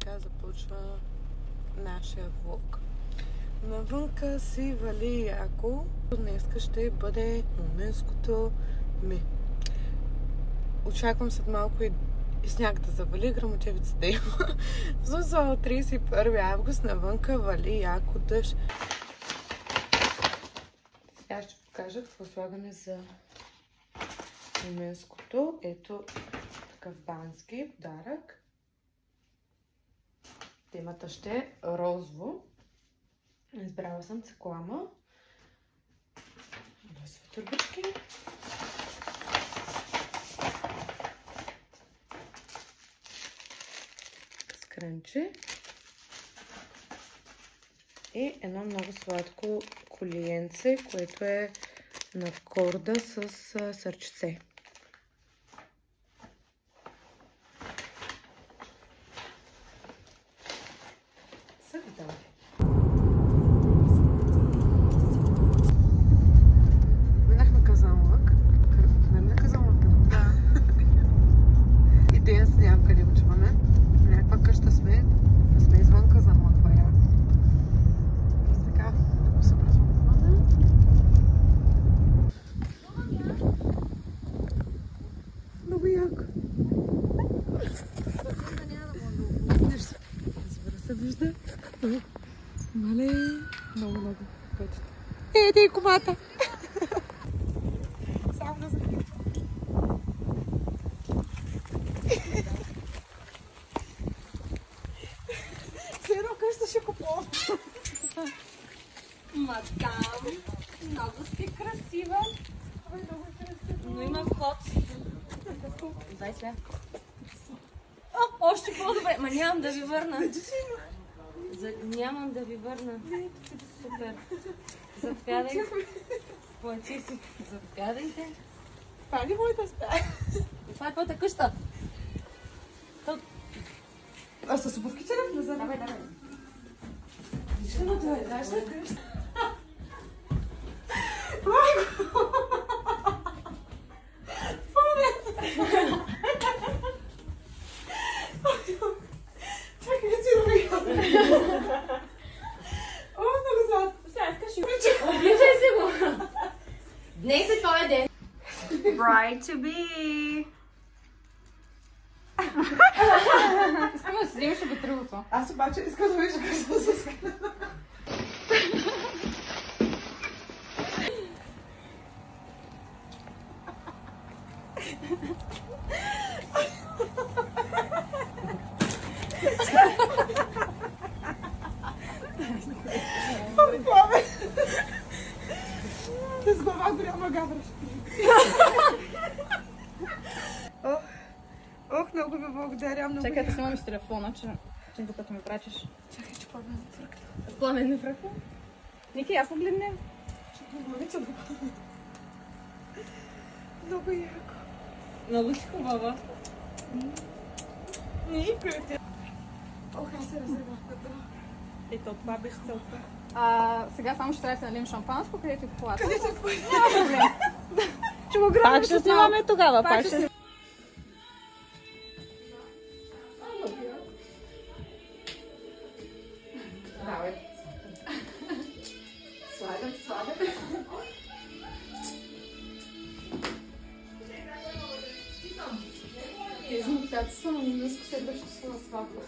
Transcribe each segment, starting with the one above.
така започва нашия влог. Навънка си вали яко. Днеска ще бъде моментското ми. Очаквам след малко и сняг да завали, грамотевица да има. Смисъл, 31 август навънка вали яко дъжд. Сега ще покажа какво слагаме за моментското. Ето такъв бански подарък. Темата ще е розово. Избрала съм циклама. Розови турбички. Скрънче. И едно много сладко колиенце, което е на корда с сърчице. Съвидали. Минахме Казанлък. Нали Казанлък? Да. И ден си нямам къде отиваме. Някаква къща сме. Сме извън Казанлък, бая. И така, ако се превълнуваме. Много яко. Се вижда. Мале, много пътите. Еди комата! Само да закрия. Все едно къща ще купувам. Мадам, много сте красива. Ой, много красиво. Но има вход. Дай сега. Още по-добре. Ма нямам да ви върна. Нямам да ви върна. Супер. Заповядайте. Плати си. Заповядайте. Това ли моята стая? Това е твоята къща. А с обувките ли назад? Давай. Вижте, но това е нашата къща. Чакай, не си добре. О, много злат. Сега искаш и обличай се го. Днес е този ден. Bride to be. Искам да си вземеш обетрилото. Аз обаче искам да вижда как се съска. С глава голяма гавра. Ох, много ви благодаря. Много. Чакай да снимам с телефона, че докато ми прачиш. Чакай, че пламен не фръкна. Пламен не фръкна? Ники, аз погледнем. Много яко. Много си хубава. Ники. Ох, аз се разрева. Ето, това беше целта. Сега само ще трябва да налим шампанско, където е в колата. Къде се вкъщи? Няма проблем. Ще го грабим. Пак ще снимаме тогава. Пак ще. Давай. Слагам. Тези момчета са на ниско следващи са на сватба.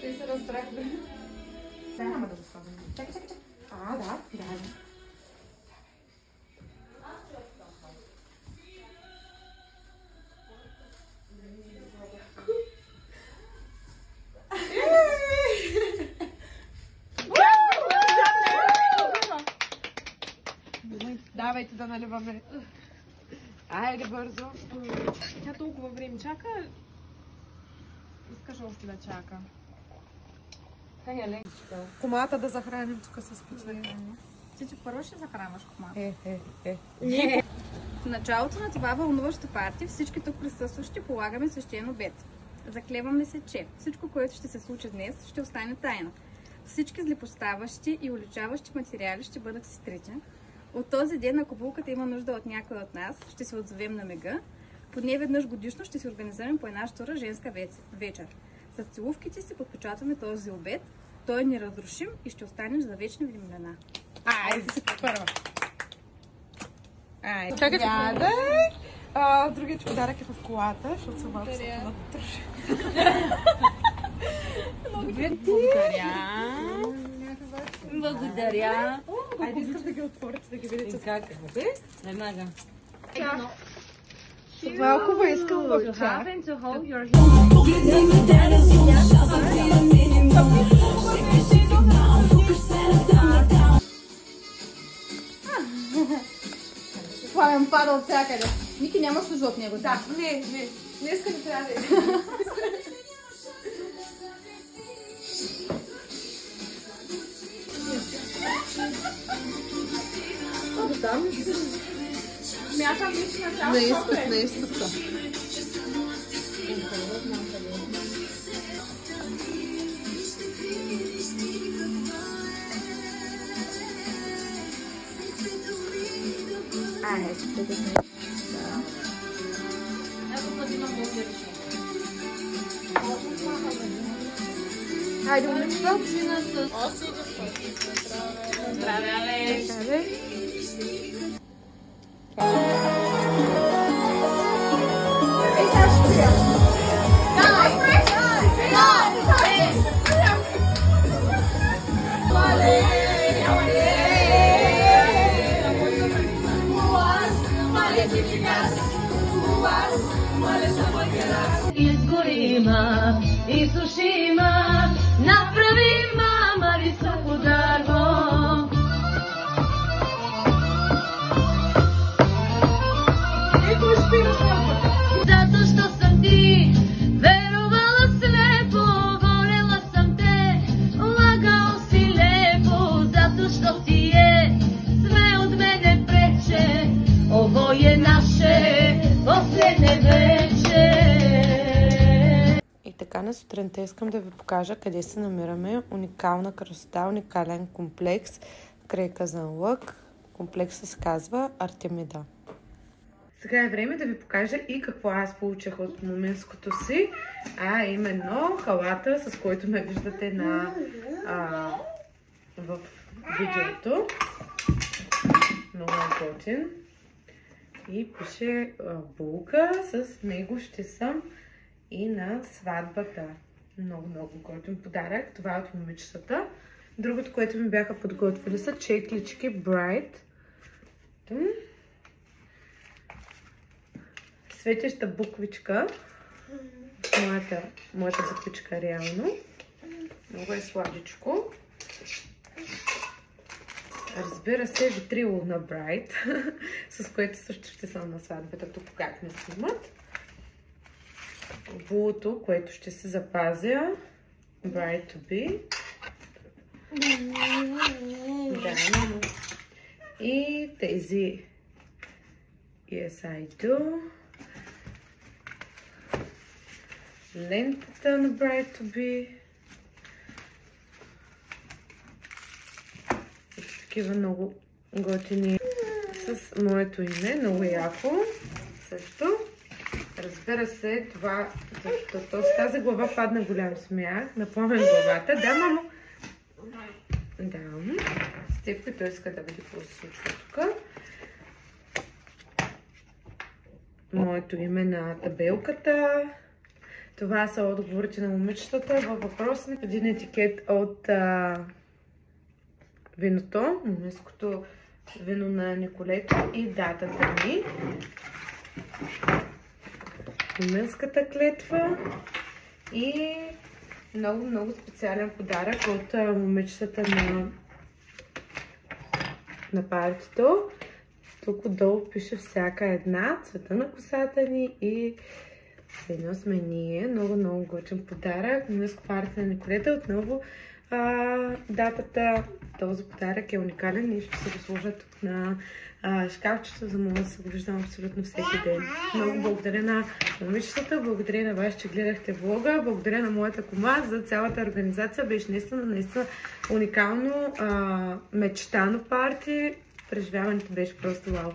Те се разбрахме. Да, няма да го слагам. Чакай. Да. Давайте да наливаме. Айде бързо. Тя толкова време чака. Искаш още да чака. Комата да захраним тук с питие. Ти първо ще захранваш комата. Е. В началото на това вълнуващо парти всички тук присъстващи полагаме свещен обет. Заклеваме се, че всичко, което ще се случи днес, ще остане тайна. Всички злепоставащи и уличаващи материали ще бъдат изтрити. От този ден, ако булката има нужда от някой от нас, ще се отзовем на мига. Поне веднъж годишно ще си организираме по една штура женска вечер. С целувките си подпечатваме този обед. Той е неразрушим и ще останеш за вечни времена. Айде си първа. Айде. Чакайте. Другият подарък е в колата, защото съм малко се натържа. Благодаря. Айде искам да ги отворите, да ги видите как е. Веднага. Малко искам в чак. Пламен пада от всякъде. Ники, нямаш нужда от него. Да, не иска да трябва да е. Смятам лично цяло. На изтока. Хайде, момичета. Здравей. Изгорима, изсушима, направи мама високо дърво. Зато що съм ти, верувала слепо, волела съм те, лагал си лепо. Зато що ти е, сме от мене прече, ово е наше последне вече. И така на сутринта искам да ви покажа къде се намираме. Уникална красота, уникален комплекс край Казанлък. Комплексът се казва Артемида. Сега е време да ви покажа и какво аз получих от моментското си, а именно халата, с който ме виждате в видеото. Много е готин. И пише булка, с него ще съм и на сватбата. Много готин подарък. Това е от момичетата. Другото, което ми бяха подготвили, са чеклички Bright. Светеща буквичка. Моята буквичка реално. Много е сладичко. Разбира се, витрило на Bright, с което също ще съм на сватбата, тук как ме снимат. Булото, което ще се запазя. Bright to be. Да. И тези Yes I do. Лентата на Bright to be. Такива много готини с моето име, много яко също. Разбира се, това, с тази глава падна голям смях, напомням главата. Да, мамо? Да. Стефко, той иска да види какво се случва тук. Моето име на табелката. Това са отговорите на момичетата във въпросник. Един етикет от виното, моментското вино на Николето и датата ми. Моментската клетва и много специален подарък от момичетата на партито. Тук отдолу пише всяка една, цвета на косата ни и едно сме ние. Много готин подарък. Моментско партито на Николета. Отново датата. Този подарък е уникален и ще се го сложа тук на шкафчето, за да се го виждам абсолютно всеки ден. Много благодаря на момичетата, благодаря на вас, че гледахте влога, благодаря на моята кума за цялата организация. Беше наистина уникално, мечтано парти. Преживяването беше просто вау.